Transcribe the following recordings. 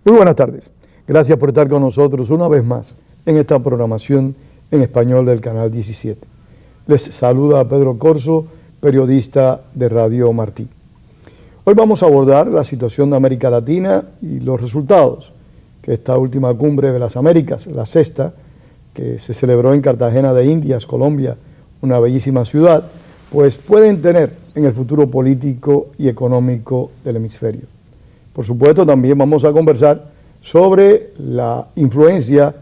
Muy buenas tardes. Gracias por estar con nosotros una vez más en esta programación en español del Canal 17. Les saluda Pedro Corzo, periodista de Radio Martí. Hoy vamos a abordar la situación de América Latina y los resultados que esta última cumbre de las Américas, la sexta, que se celebró en Cartagena de Indias, Colombia, una bellísima ciudad, pues pueden tener en el futuro político y económico del hemisferio. Por supuesto, también vamos a conversar sobre la influencia,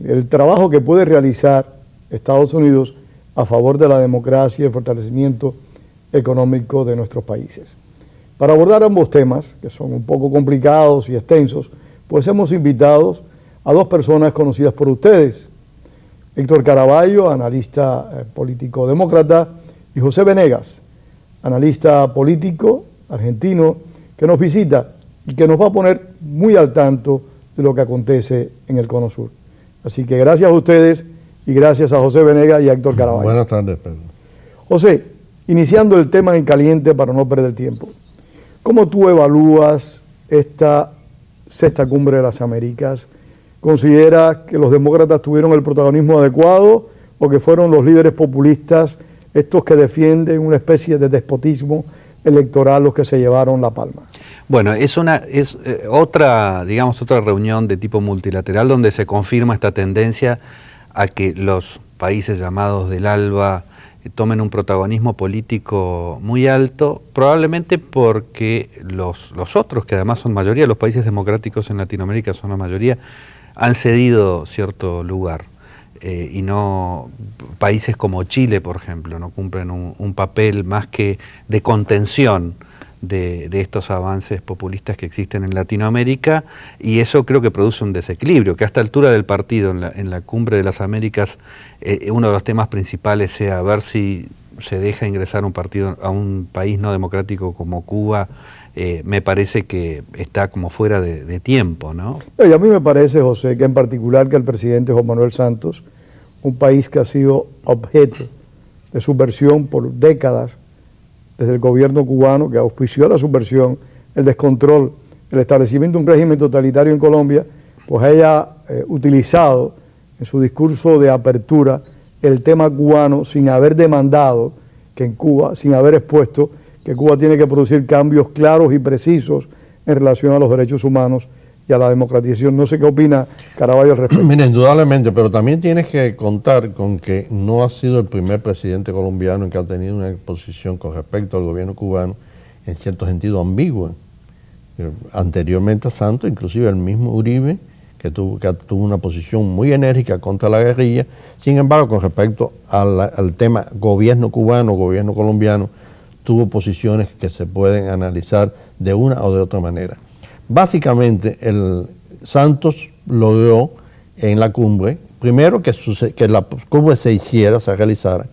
el trabajo que puede realizar Estados Unidos a favor de la democracia y el fortalecimiento económico de nuestros países. Para abordar ambos temas, que son un poco complicados y extensos, pues hemos invitado a dos personas conocidas por ustedes, Héctor Caraballo, analista político demócrata, y José Venegas, analista político argentino, que nos visita y que nos va a poner muy al tanto de lo que acontece en el Cono Sur. Así que gracias a ustedes y gracias a José Venegas y a Héctor Caraballo. Buenas tardes, Pedro. José, iniciando el tema en caliente para no perder tiempo, ¿cómo tú evalúas esta sexta cumbre de las Américas? ¿Consideras que los demócratas tuvieron el protagonismo adecuado o que fueron los líderes populistas, estos que defienden una especie de despotismo electoral, los que se llevaron la palma? Bueno, es otra reunión de tipo multilateral donde se confirma esta tendencia a que los países llamados del ALBA tomen un protagonismo político muy alto, probablemente porque los otros, que además son mayoría, los países democráticos en Latinoamérica son la mayoría, han cedido cierto lugar. Y no países como Chile, por ejemplo, no cumplen un papel más que de contención de estos avances populistas que existen en Latinoamérica, y eso creo que produce un desequilibrio, que a esta altura del partido, en la cumbre de las Américas, uno de los temas principales sea ver si se deja ingresar un partido a un país no democrático como Cuba. Me parece que está como fuera de tiempo, ¿no? Y a mí me parece, José, que en particular que el presidente Juan Manuel Santos, un país que ha sido objeto de subversión por décadas, desde el gobierno cubano que auspició la subversión, el descontrol, el establecimiento de un régimen totalitario en Colombia, pues haya utilizado en su discurso de apertura el tema cubano sin haber demandado que en Cuba, sin haber expuesto que Cuba tiene que producir cambios claros y precisos en relación a los derechos humanos y a la democratización. No sé qué opina Caraballo al respecto. Mira, indudablemente, pero también tienes que contar con que no ha sido el primer presidente colombiano en que ha tenido una posición con respecto al gobierno cubano en cierto sentido ambigua. Anteriormente a Santos, inclusive el mismo Uribe, que tuvo una posición muy enérgica contra la guerrilla. Sin embargo, con respecto al tema gobierno cubano, gobierno colombiano, tuvo posiciones que se pueden analizar de una o de otra manera. Básicamente, el Santos logró en la cumbre, primero que la cumbre se realizara,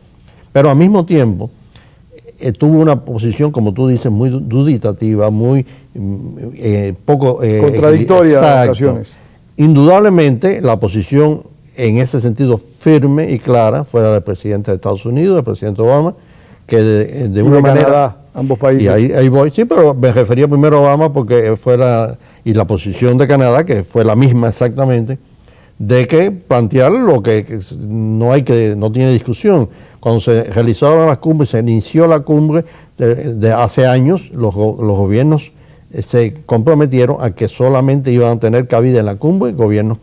pero al mismo tiempo tuvo una posición, como tú dices, muy duditativa, muy poco contradictoria en ocasiones. Indudablemente, la posición en ese sentido firme y clara fuera del presidente de Estados Unidos, del presidente Obama, que de una manera... Canadá, ambos países. Y ahí voy, sí, pero me refería primero a Obama porque y la posición de Canadá, que fue la misma exactamente, de que plantear lo que no tiene discusión. Cuando se realizaron las cumbres, se inició la cumbre de hace años, los gobiernos se comprometieron a que solamente iban a tener cabida en la cumbre gobiernos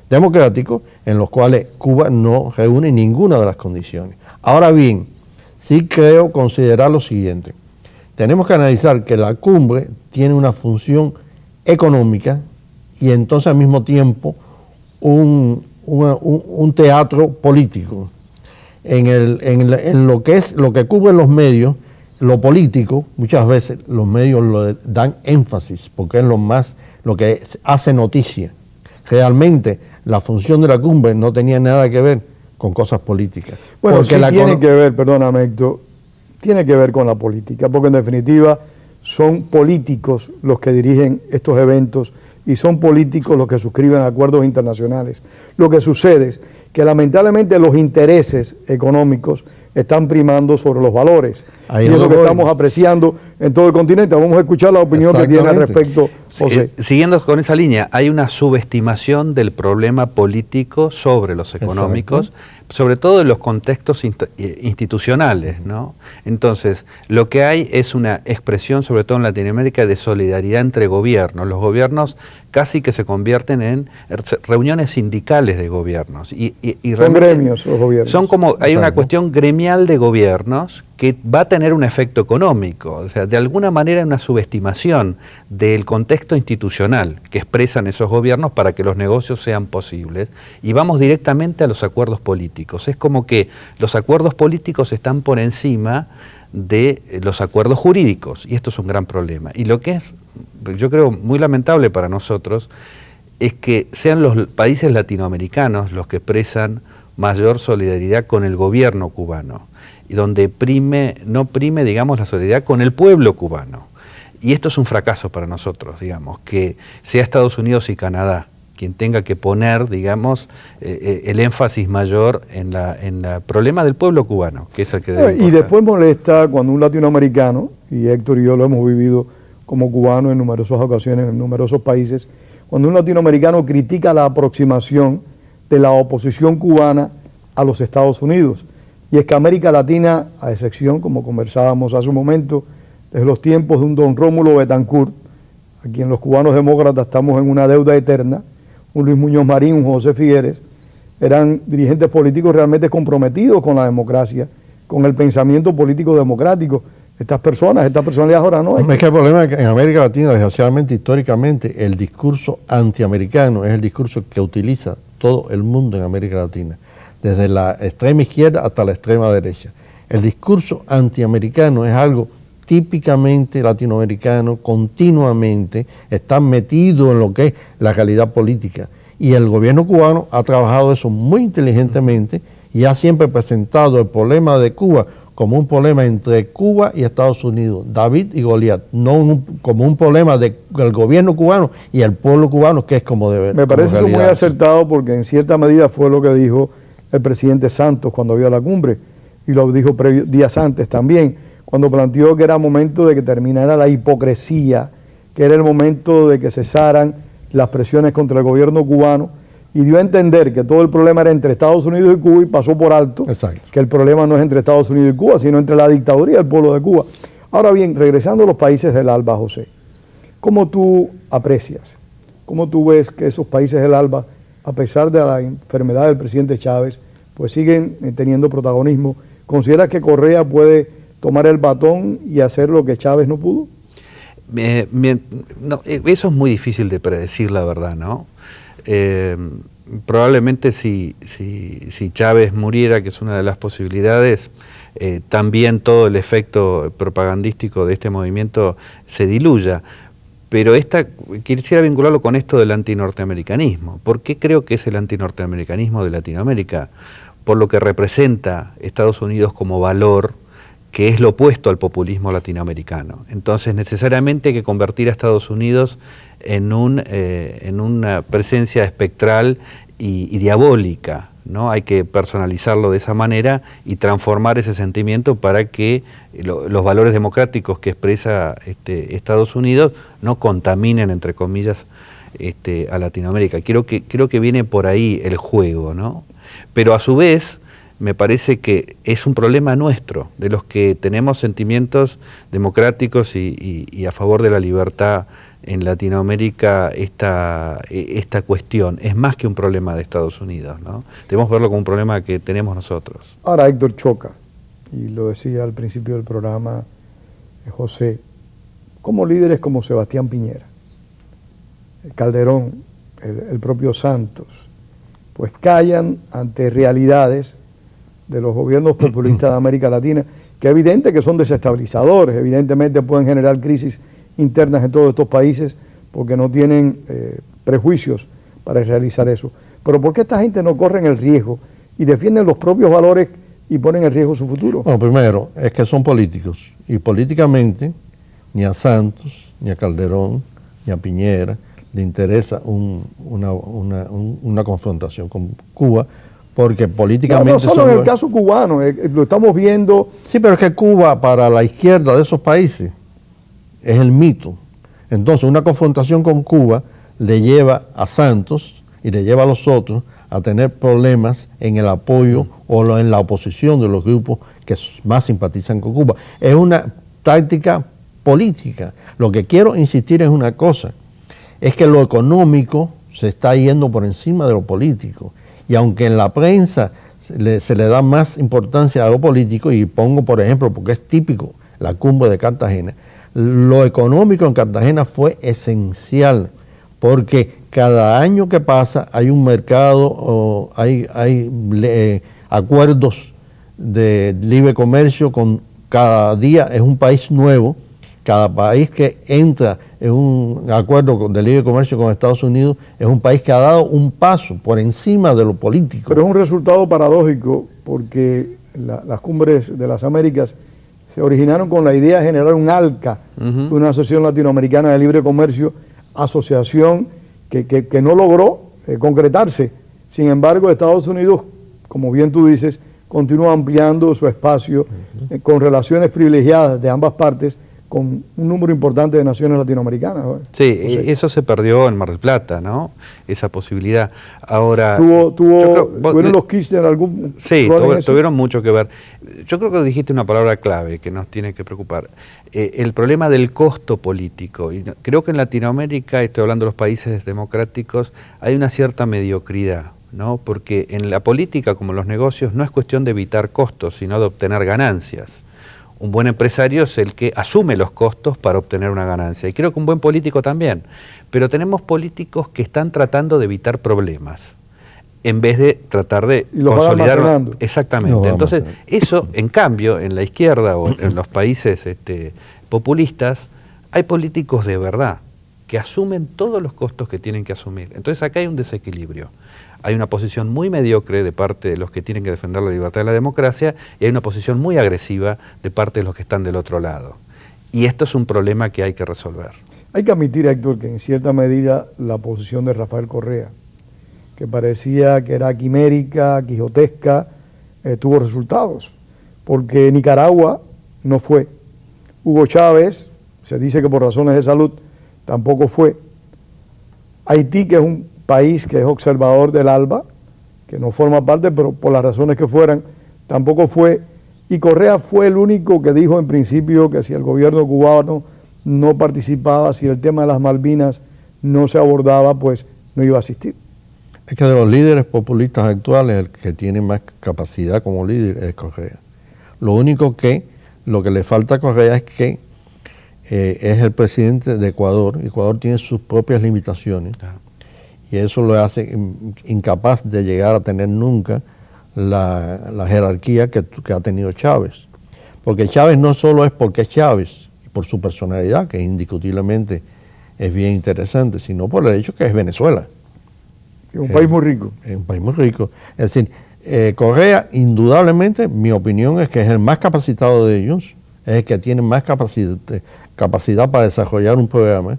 democráticos en los cuales Cuba no reúne ninguna de las condiciones. Ahora bien, sí creo considerar lo siguiente. Tenemos que analizar que la cumbre tiene una función económica y entonces al mismo tiempo un teatro político. En lo que cubre los medios, lo político, muchas veces los medios lo dan énfasis porque es lo que hace noticia. Realmente la función de la cumbre no tenía nada que ver con cosas políticas. Bueno, sí tiene que ver, perdóname Héctor, tiene que ver con la política, porque en definitiva son políticos los que dirigen estos eventos y son políticos los que suscriben acuerdos internacionales. Lo que sucede es que lamentablemente los intereses económicos están primando sobre los valores. Ahí y es es lo que voy. estamos apreciando en todo el continente. Vamos a escuchar la opinión que tiene al respecto José. Siguiendo con esa línea, hay una subestimación del problema político sobre los económicos, sobre todo en los contextos institucionales, ¿no? Entonces, lo que hay es una expresión, sobre todo en Latinoamérica, de solidaridad entre gobiernos. Los gobiernos casi que se convierten en reuniones sindicales de gobiernos. Son gremios los gobiernos. Son como, hay una cuestión gremial de gobiernos que va a tener un efecto económico. O sea, de alguna manera hay una subestimación del contexto institucional que expresan esos gobiernos para que los negocios sean posibles, y vamos directamente a los acuerdos políticos. Es como que los acuerdos políticos están por encima de los acuerdos jurídicos, y esto es un gran problema. Y lo que es, yo creo, muy lamentable para nosotros, es que sean los países latinoamericanos los que expresan mayor solidaridad con el gobierno cubano, y donde no prime, digamos, la solidaridad con el pueblo cubano. Y esto es un fracaso para nosotros, digamos, que sea Estados Unidos y Canadá quien tenga que poner, digamos, el énfasis mayor en el problema del pueblo cubano, que es el que debe importar. Y después molesta cuando un latinoamericano, y Héctor y yo lo hemos vivido como cubanos en numerosas ocasiones, en numerosos países, cuando un latinoamericano critica la aproximación de la oposición cubana a los Estados Unidos. Y es que América Latina, a excepción, como conversábamos hace un momento, desde los tiempos de un don Rómulo Betancourt, a quien los cubanos demócratas estamos en una deuda eterna, un Luis Muñoz Marín, un José Figueres, eran dirigentes políticos realmente comprometidos con la democracia, con el pensamiento político democrático. Estas personalidades ahora no. Es que el problema es que en América Latina, desgraciadamente, históricamente, el discurso antiamericano es el discurso que utiliza todo el mundo en América Latina, desde la extrema izquierda hasta la extrema derecha. El discurso antiamericano es algo típicamente latinoamericano, continuamente está metido en lo que es la realidad política. Y el gobierno cubano ha trabajado eso muy inteligentemente y ha siempre presentado el problema de Cuba como un problema entre Cuba y Estados Unidos, David y Goliat, no como un problema del gobierno cubano y el pueblo cubano, que es como debe. Me parece eso muy acertado, porque en cierta medida fue lo que dijo el presidente Santos cuando vio la cumbre, y lo dijo días antes también, cuando planteó que era momento de que terminara la hipocresía, que era el momento de que cesaran las presiones contra el gobierno cubano, y dio a entender que todo el problema era entre Estados Unidos y Cuba, y pasó por alto que el problema no es entre Estados Unidos y Cuba, sino entre la dictadura y el pueblo de Cuba. Ahora bien, regresando a los países del ALBA, José, ¿cómo tú aprecias, cómo tú ves que esos países del ALBA, a pesar de la enfermedad del presidente Chávez, pues siguen teniendo protagonismo? ¿Consideras que Correa puede tomar el batón y hacer lo que Chávez no pudo? No, eso es muy difícil de predecir, la verdad, ¿no? Probablemente si Chávez muriera, que es una de las posibilidades, también todo el efecto propagandístico de este movimiento se diluya. Pero quisiera vincularlo con esto del antinorteamericanismo. ¿Por qué creo que es el antinorteamericanismo de Latinoamérica? Por lo que representa Estados Unidos como valor, que es lo opuesto al populismo latinoamericano. Entonces, necesariamente hay que convertir a Estados Unidos en una presencia espectral y diabólica, ¿no? Hay que personalizarlo de esa manera y transformar ese sentimiento para que los valores democráticos que expresa Estados Unidos no contaminen, entre comillas, a Latinoamérica. Creo que viene por ahí el juego, ¿no? Pero a su vez, me parece que es un problema nuestro, de los que tenemos sentimientos democráticos y a favor de la libertad en Latinoamérica. Esta cuestión es más que un problema de Estados Unidos, ¿no? Debemos verlo como un problema que tenemos nosotros. Ahora, Héctor, choca, y lo decía al principio del programa José, como líderes como Sebastián Piñera, Calderón, el propio Santos, pues callan ante realidades de los gobiernos populistas de América Latina, que es evidente que son desestabilizadores, evidentemente pueden generar crisis internas en todos estos países porque no tienen prejuicios para realizar eso. Pero ¿por qué esta gente no corre el riesgo y defienden los propios valores y ponen en riesgo su futuro? Bueno, primero, es que son políticos, y políticamente ni a Santos, ni a Calderón, ni a Piñera le interesa una confrontación con Cuba, porque políticamente... No solo en el caso cubano, lo estamos viendo... Sí, pero es que Cuba, para la izquierda de esos países, es el mito. Entonces, una confrontación con Cuba le lleva a Santos y le lleva a los otros a tener problemas en el apoyo o en la oposición de los grupos que más simpatizan con Cuba. Es una táctica política. Lo que quiero insistir es una cosa, es que lo económico se está yendo por encima de lo político. Y aunque en la prensa se le da más importancia a lo político, y pongo por ejemplo, porque es típico, la cumbre de Cartagena, lo económico en Cartagena fue esencial, porque cada año que pasa hay un mercado, hay acuerdos de libre comercio, cada día es un país nuevo. Cada país que entra en un acuerdo de libre comercio con Estados Unidos es un país que ha dado un paso por encima de lo político. Pero es un resultado paradójico, porque las cumbres de las Américas se originaron con la idea de generar un ALCA, una asociación latinoamericana de libre comercio, asociación que no logró concretarse. Sin embargo, Estados Unidos, como bien tú dices, continúa ampliando su espacio con relaciones privilegiadas de ambas partes, con un número importante de naciones latinoamericanas. Sí, eso se perdió en Mar del Plata, ¿no? Esa posibilidad. Ahora... ¿Tuvieron los Kirchner algún... Sí, tuvieron mucho que ver. Yo creo que dijiste una palabra clave que nos tiene que preocupar. El problema del costo político. Y creo que en Latinoamérica, estoy hablando de los países democráticos, hay una cierta mediocridad, ¿no? Porque en la política, como en los negocios, no es cuestión de evitar costos, sino de obtener ganancias. Un buen empresario es el que asume los costos para obtener una ganancia. Y creo que un buen político también. Pero tenemos políticos que están tratando de evitar problemas, en vez de tratar de consolidar. Exactamente. Entonces, eso, en cambio, en la izquierda o en los países populistas, hay políticos de verdad que asumen todos los costos que tienen que asumir. Entonces, acá hay un desequilibrio. Hay una posición muy mediocre de parte de los que tienen que defender la libertad y la democracia, y hay una posición muy agresiva de parte de los que están del otro lado. Y esto es un problema que hay que resolver. Hay que admitir, Héctor, que en cierta medida la posición de Rafael Correa, que parecía que era quimérica, quijotesca, tuvo resultados, porque Nicaragua no fue. Hugo Chávez, se dice que por razones de salud, tampoco fue. Haití, que es un país que es observador del ALBA, que no forma parte, pero por las razones que fueran, tampoco fue. Y Correa fue el único que dijo en principio que si el gobierno cubano no participaba, si el tema de las Malvinas no se abordaba, pues no iba a asistir. Es que de los líderes populistas actuales, el que tiene más capacidad como líder es Correa. Lo que le falta a Correa es que es el presidente de Ecuador. Ecuador tiene sus propias limitaciones. Y eso lo hace incapaz de llegar a tener nunca la jerarquía que ha tenido Chávez. Porque Chávez no solo es porque es Chávez, y por su personalidad, que indiscutiblemente es bien interesante, sino por el hecho que es Venezuela. Es un país muy rico. Es un país muy rico. Es decir, Correa, indudablemente, mi opinión es que es el más capacitado de ellos, es el que tiene más capacidad para desarrollar un programa,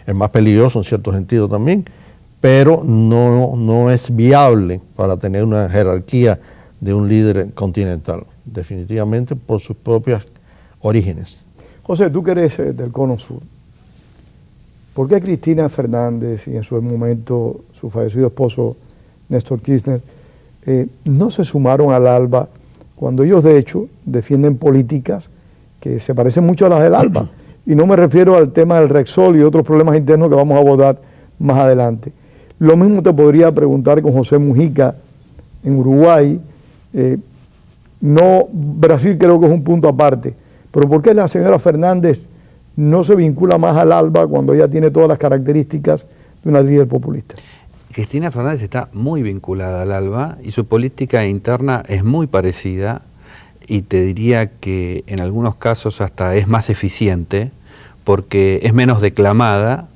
el más peligroso en cierto sentido también, pero no es viable para tener una jerarquía de un líder continental, definitivamente por sus propios orígenes. José, tú que eres del Cono Sur, ¿por qué Cristina Fernández y en su momento su fallecido esposo Néstor Kirchner no se sumaron al ALBA cuando ellos de hecho defienden políticas que se parecen mucho a las del ALBA? Y no me refiero al tema del Rexol y otros problemas internos que vamos a abordar más adelante. Lo mismo te podría preguntar con José Mujica en Uruguay. Brasil creo que es un punto aparte, pero ¿por qué la señora Fernández no se vincula más al ALBA cuando ella tiene todas las características de una líder populista? Cristina Fernández está muy vinculada al ALBA y su política interna es muy parecida, y te diría que en algunos casos hasta es más eficiente porque es menos declamada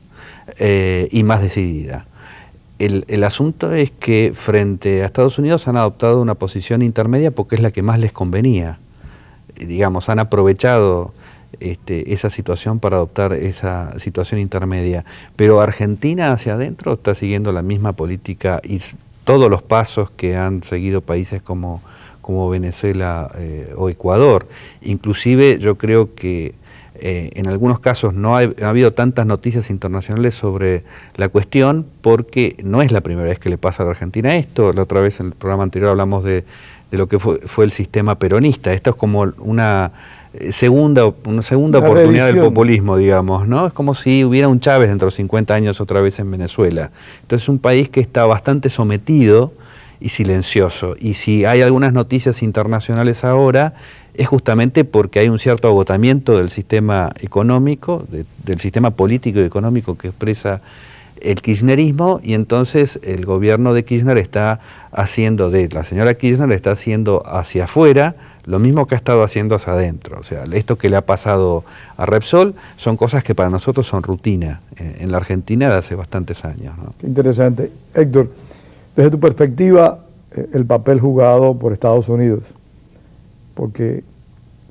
y más decidida. El asunto es que frente a Estados Unidos han adoptado una posición intermedia porque es la que más les convenía. Digamos, han aprovechado esa situación para adoptar esa situación intermedia. Pero Argentina hacia adentro está siguiendo la misma política y todos los pasos que han seguido países como Venezuela o Ecuador. Inclusive yo creo que en algunos casos no ha habido tantas noticias internacionales sobre la cuestión porque no es la primera vez que le pasa a la Argentina esto. La otra vez en el programa anterior hablamos de lo que fue el sistema peronista. Esto es como una segunda oportunidad del populismo, digamos, ¿no? Es como si hubiera un Chávez dentro de 50 años otra vez en Venezuela. Entonces es un país que está bastante sometido y silencioso. Y si hay algunas noticias internacionales ahora, es justamente porque hay un cierto agotamiento del sistema económico, del sistema político y económico que expresa el kirchnerismo, y entonces el gobierno de Kirchner la señora Kirchner está haciendo hacia afuera lo mismo que ha estado haciendo hacia adentro. O sea, esto que le ha pasado a Repsol son cosas que para nosotros son rutina en la Argentina de hace bastantes años, ¿no? Qué interesante. Héctor, desde tu perspectiva, el papel jugado por Estados Unidos, porque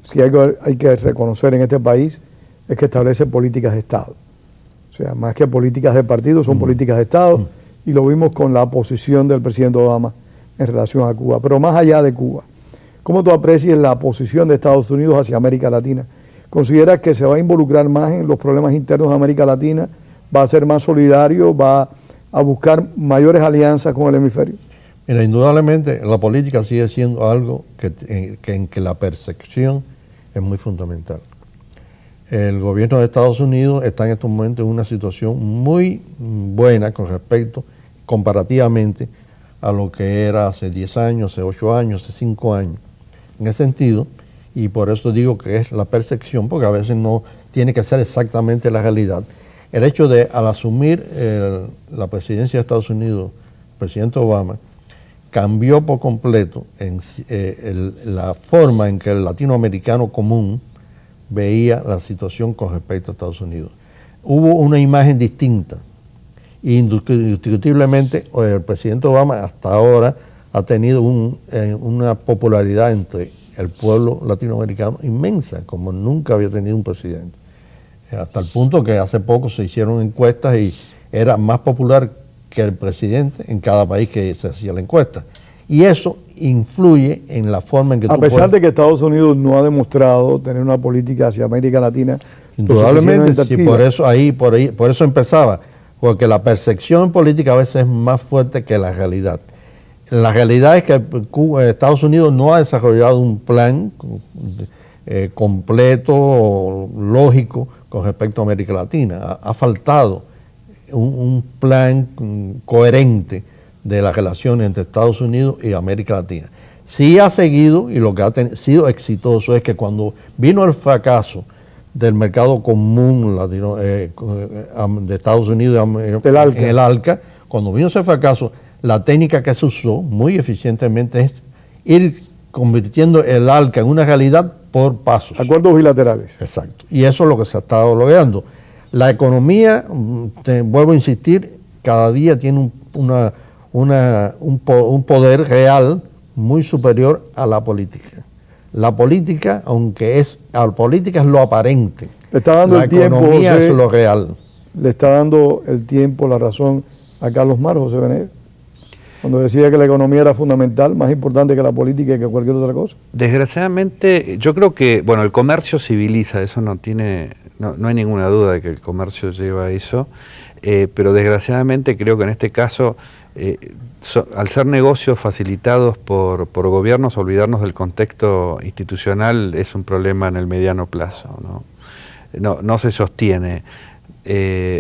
si algo hay que reconocer en este país es que establece políticas de Estado. O sea, más que políticas de partido, son políticas de Estado, y lo vimos con la posición del presidente Obama en relación a Cuba. Pero más allá de Cuba, ¿cómo tú aprecias la posición de Estados Unidos hacia América Latina? ¿Consideras que se va a involucrar más en los problemas internos de América Latina? ¿Va a ser más solidario? ¿Va a buscar mayores alianzas con el hemisferio? Mira, indudablemente la política sigue siendo algo en que la percepción es muy fundamental. El gobierno de Estados Unidos está en estos momentos en una situación muy buena con respecto, comparativamente, a lo que era hace 10 años, hace 8 años, hace 5 años. En ese sentido, y por eso digo que es la percepción, porque a veces no tiene que ser exactamente la realidad. El hecho de, al asumir la presidencia de Estados Unidos, el presidente Obama, cambió por completo la forma en que el latinoamericano común veía la situación con respecto a Estados Unidos. Hubo una imagen distinta. Indiscutiblemente, el presidente Obama hasta ahora ha tenido una popularidad entre el pueblo latinoamericano inmensa, como nunca había tenido un presidente. Hasta el punto que hace poco se hicieron encuestas y era más popular que el presidente en cada país que se hacía la encuesta. Y eso influye en la forma en que a pesar de que Estados Unidos no ha demostrado tener una política hacia América Latina. Indudablemente, sí, por eso empezaba, porque la percepción política a veces es más fuerte que la realidad. La realidad es que Estados Unidos no ha desarrollado un plan completo, lógico, con respecto a América Latina. Ha faltado un plan coherente de las relaciones entre Estados Unidos y América Latina. Sí ha seguido, y lo que ha sido exitoso es que cuando vino el fracaso del mercado común de Estados Unidos en el ALCA, cuando vino ese fracaso, la técnica que se usó muy eficientemente es ir convirtiendo el ALCA en una realidad por pasos. Acuerdos bilaterales. Exacto. Y eso es lo que se ha estado logrando. La economía, vuelvo a insistir, cada día tiene un poder real muy superior a la política. La política, la política es lo aparente. Le está dando la el tiempo, economía José, es lo real. Le está dando el tiempo, la razón a Carlos Mar, José Venegas, cuando decía que la economía era fundamental, más importante que la política y que cualquier otra cosa. Desgraciadamente, yo creo que, bueno, el comercio civiliza, eso no hay ninguna duda de que el comercio lleva a eso, pero desgraciadamente creo que en este caso, al ser negocios facilitados por gobiernos, olvidarnos del contexto institucional es un problema en el mediano plazo, ¿no? No se sostiene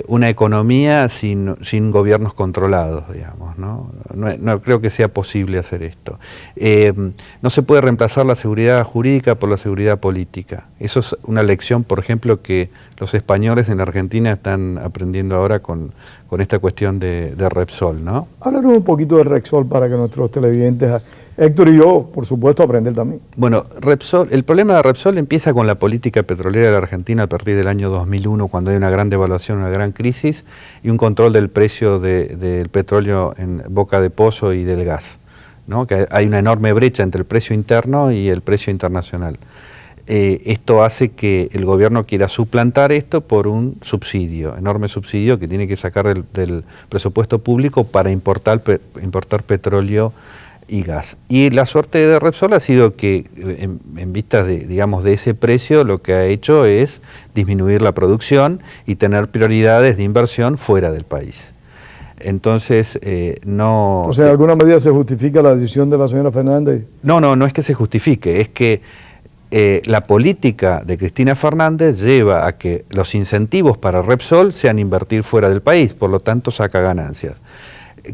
una economía sin gobiernos controlados, digamos, ¿no? No creo que sea posible hacer esto. No se puede reemplazar la seguridad jurídica por la seguridad política. Eso es una lección, por ejemplo, que los españoles en la Argentina están aprendiendo ahora con esta cuestión de Repsol, ¿no? Háblanos un poquito de Repsol para que nuestros televidentes, Héctor y yo, por supuesto, aprender también. Bueno, el problema de Repsol empieza con la política petrolera de la Argentina a partir del año 2001, cuando hay una gran devaluación, una gran crisis y un control del precio del petróleo en boca de pozo y del gas, ¿no? Que hay una enorme brecha entre el precio interno y el precio internacional. esto hace que el gobierno quiera suplantar esto por un subsidio, enorme subsidio que tiene que sacar del presupuesto público para importar petróleo y gas. Y la suerte de Repsol ha sido que, en vista de ese precio, lo que ha hecho es disminuir la producción y tener prioridades de inversión fuera del país. Entonces, no... O sea, ¿de alguna medida se justifica la decisión de la señora Fernández? No es que se justifique, es que la política de Cristina Fernández lleva a que los incentivos para Repsol sean invertir fuera del país, por lo tanto saca ganancias.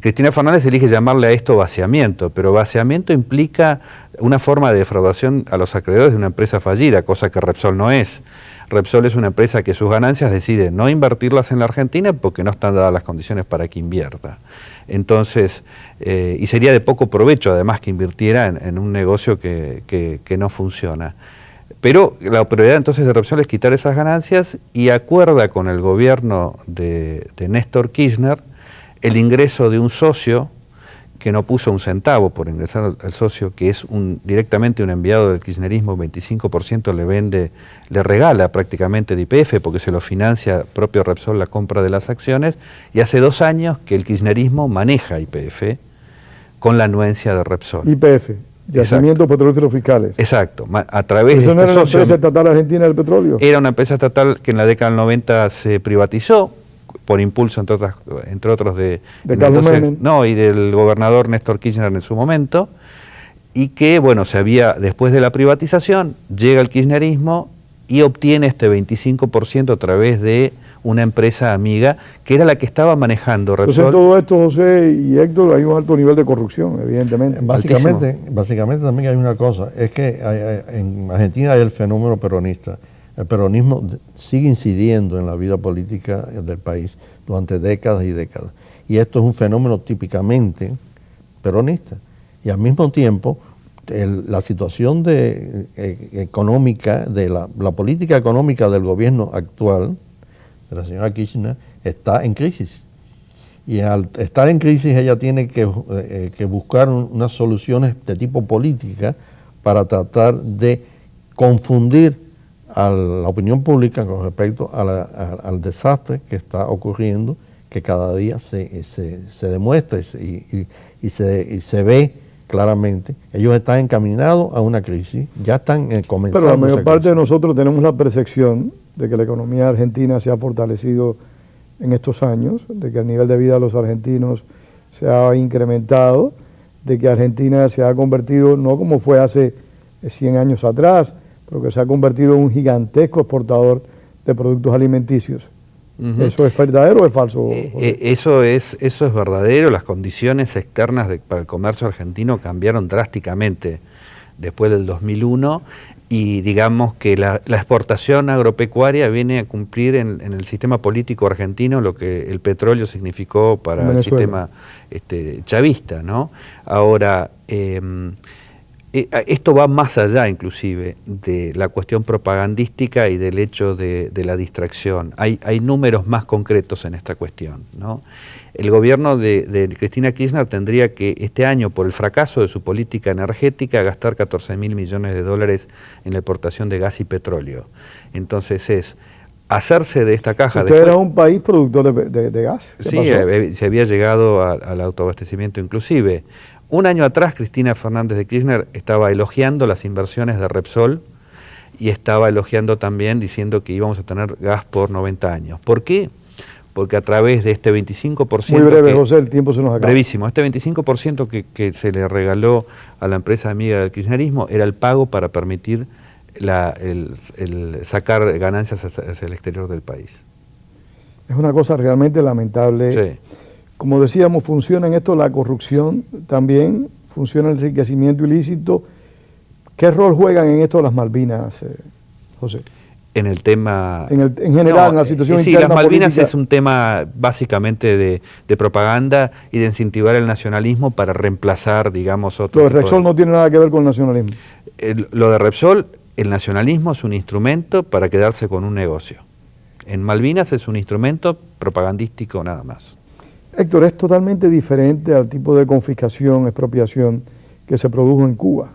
Cristina Fernández elige llamarle a esto vaciamiento, pero vaciamiento implica una forma de defraudación a los acreedores de una empresa fallida, cosa que Repsol no es. Repsol es una empresa que sus ganancias decide no invertirlas en la Argentina porque no están dadas las condiciones para que invierta. Entonces, y sería de poco provecho además que invirtiera en un negocio que no funciona. Pero la prioridad entonces de Repsol es quitar esas ganancias y acuerda con el gobierno de Néstor Kirchner el ingreso de un socio que no puso un centavo por ingresar al socio, que es directamente un enviado del kirchnerismo, 25% le regala prácticamente de YPF porque se lo financia propio Repsol la compra de las acciones, y hace 2 años que el kirchnerismo maneja YPF con la anuencia de Repsol. YPF, Yacimientos Petrolíferos Fiscales. Exacto, a través de ¿Eso no este era la socio... empresa estatal argentina del petróleo? Era una empresa estatal que en la década del 90 se privatizó, por impulso entre otros de Carlos Menem. y del gobernador Néstor Kirchner en su momento, y que después de la privatización llega el kirchnerismo y obtiene este 25% a través de una empresa amiga que era la que estaba manejando Repsol. Entonces, en todo esto, José y Héctor, hay un alto nivel de corrupción, evidentemente. Básicamente también hay una cosa, es que en Argentina hay el fenómeno peronista. El peronismo sigue incidiendo en la vida política del país durante décadas y décadas. Y esto es un fenómeno típicamente peronista. Y al mismo tiempo, la situación económica, de la política económica del gobierno actual, de la señora Kirchner, está en crisis. Y al estar en crisis, ella tiene que buscar unas soluciones de tipo política para tratar de confundir a la opinión pública con respecto al desastre que está ocurriendo, que cada día se demuestra y se ve claramente. Ellos están encaminados a una crisis, ya están comenzando. Pero la mayor parte de nosotros tenemos la percepción de que la economía argentina se ha fortalecido en estos años, de que el nivel de vida de los argentinos se ha incrementado, de que Argentina se ha convertido, no como fue hace 100 años atrás, pero que se ha convertido en un gigantesco exportador de productos alimenticios. ¿Eso es verdadero o es falso? Eso es verdadero. Las condiciones externas para el comercio argentino cambiaron drásticamente después del 2001 y digamos que la exportación agropecuaria viene a cumplir en el sistema político argentino lo que el petróleo significó para Venezuela. El sistema chavista, ¿no? Ahora, esto va más allá inclusive de la cuestión propagandística y del hecho de la distracción. Hay números más concretos en esta cuestión, ¿no? El gobierno de Cristina Kirchner tendría que este año, por el fracaso de su política energética, gastar 14.000 millones de dólares en la exportación de gas y petróleo. Entonces es hacerse de esta caja... ¿Usted era un país productor de gas? Sí, se había llegado al autoabastecimiento inclusive. Un año atrás, Cristina Fernández de Kirchner estaba elogiando las inversiones de Repsol y estaba elogiando también diciendo que íbamos a tener gas por 90 años. ¿Por qué? Porque a través de este 25%... Muy breve, José, el tiempo se nos acaba. Brevísimo. Este 25% que se le regaló a la empresa amiga del kirchnerismo era el pago para permitir el sacar ganancias hacia el exterior del país. Es una cosa realmente lamentable. Sí. Como decíamos, funciona en esto la corrupción también, funciona el enriquecimiento ilícito. ¿Qué rol juegan en esto las Malvinas, José? En el tema... En general, en la situación sí, interna las Malvinas política. es un tema básicamente de propaganda y de incentivar el nacionalismo para reemplazar, digamos, otro... Lo de Repsol no tiene nada que ver con el nacionalismo. Lo de Repsol, el nacionalismo es un instrumento para quedarse con un negocio. En Malvinas es un instrumento propagandístico nada más. Héctor, es totalmente diferente al tipo de confiscación, expropiación que se produjo en Cuba.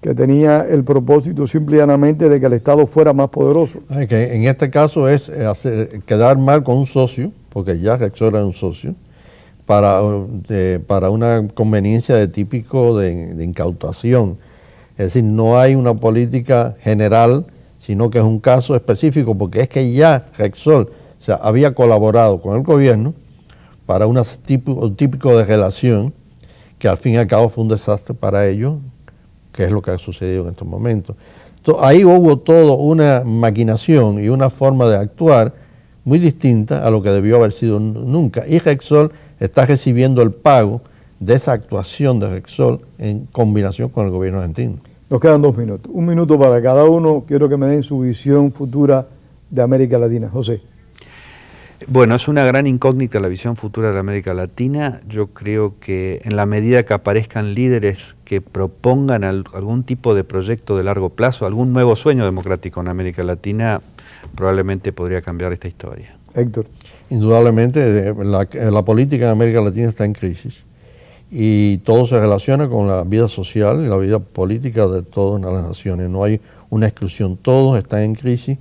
que tenía el propósito simple y llanamente de que el Estado fuera más poderoso. Que en este caso es quedar mal con un socio, porque ya Rexol era un socio, para una conveniencia de típico de incautación. Es decir, no hay una política general, sino que es un caso específico, porque es que ya Rexol había colaborado con el gobierno para un típico de relación que al fin y al cabo fue un desastre para ellos, que es lo que ha sucedido en estos momentos. Entonces, ahí hubo toda una maquinación y una forma de actuar muy distinta a lo que debió haber sido nunca. Y Rexol está recibiendo el pago de esa actuación de Rexol en combinación con el gobierno argentino. Nos quedan 2 minutos. 1 minuto para cada uno. Quiero que me den su visión futura de América Latina. José. Bueno, es una gran incógnita la visión futura de América Latina. Yo creo que en la medida que aparezcan líderes que propongan algún tipo de proyecto de largo plazo, algún nuevo sueño democrático en América Latina, probablemente podría cambiar esta historia. Héctor. Indudablemente la política en América Latina está en crisis y todo se relaciona con la vida social y la vida política de todas las naciones. No hay una exclusión, todos están en crisis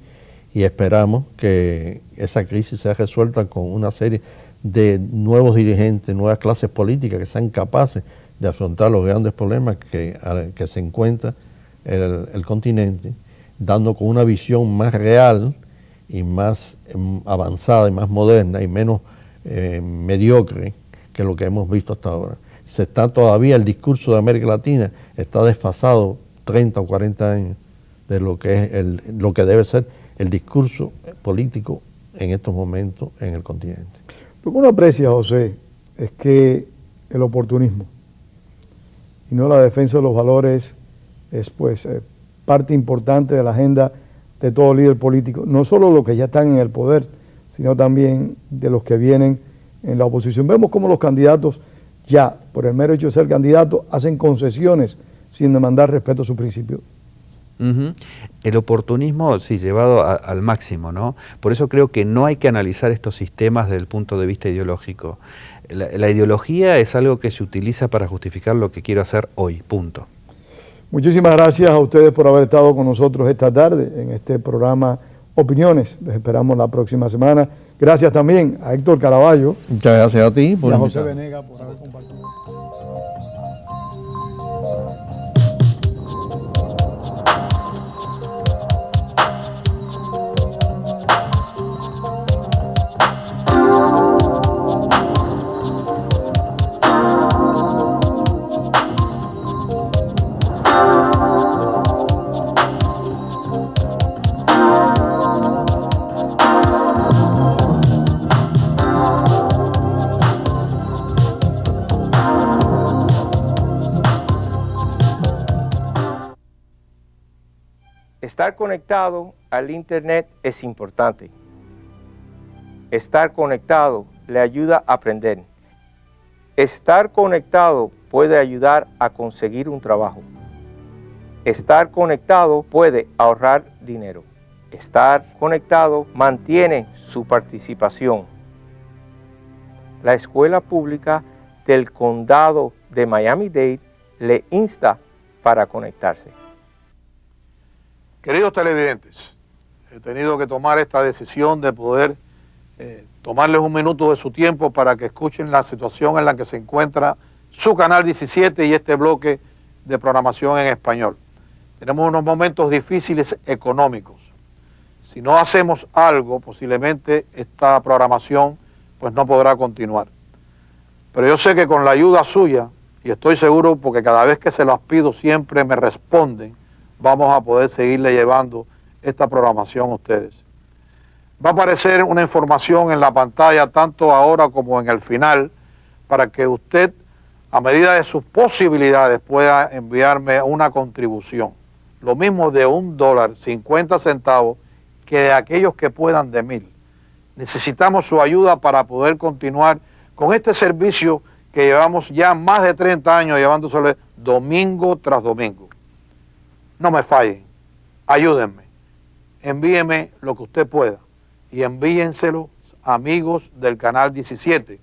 y esperamos que esa crisis sea resuelta con una serie de nuevos dirigentes, nuevas clases políticas que sean capaces de afrontar los grandes problemas que se encuentra el continente, dando con una visión más real y más avanzada y más moderna y menos mediocre que lo que hemos visto hasta ahora. Todavía el discurso de América Latina está desfasado 30 o 40 años de lo que es lo que debe ser el discurso político en estos momentos en el continente. Lo que uno aprecia, José, es que el oportunismo y no la defensa de los valores es parte importante de la agenda de todo líder político, no solo los que ya están en el poder, sino también de los que vienen en la oposición. Vemos cómo los candidatos ya, por el mero hecho de ser candidatos, hacen concesiones sin demandar respeto a sus principios. El oportunismo, sí, llevado al máximo, ¿no? Por eso creo que no hay que analizar estos sistemas desde el punto de vista ideológico. La ideología es algo que se utiliza para justificar lo que quiero hacer hoy, punto. Muchísimas gracias a ustedes por haber estado con nosotros esta tarde en este programa Opiniones. Les esperamos la próxima semana. Gracias también a Héctor Caraballo. Muchas gracias a ti. Y a José Venegas por haber compartido. Estar conectado al Internet es importante. Estar conectado le ayuda a aprender. Estar conectado puede ayudar a conseguir un trabajo. Estar conectado puede ahorrar dinero. Estar conectado mantiene su participación. La Escuela Pública del Condado de Miami-Dade le insta para conectarse. Queridos televidentes, he tenido que tomar esta decisión de poder tomarles un minuto de su tiempo para que escuchen la situación en la que se encuentra su canal 17 y este bloque de programación en español. Tenemos unos momentos difíciles económicos. Si no hacemos algo, posiblemente esta programación pues no podrá continuar. Pero yo sé que con la ayuda suya, y estoy seguro porque cada vez que se las pido siempre me responden, vamos a poder seguirle llevando esta programación a ustedes. Va a aparecer una información en la pantalla, tanto ahora como en el final, para que usted, a medida de sus posibilidades, pueda enviarme una contribución. Lo mismo de $1.50 que de aquellos que puedan de 1,000. Necesitamos su ayuda para poder continuar con este servicio que llevamos ya más de 30 años llevándosele domingo tras domingo. No me fallen, ayúdenme, envíeme lo que usted pueda y envíenselo a amigos del canal 17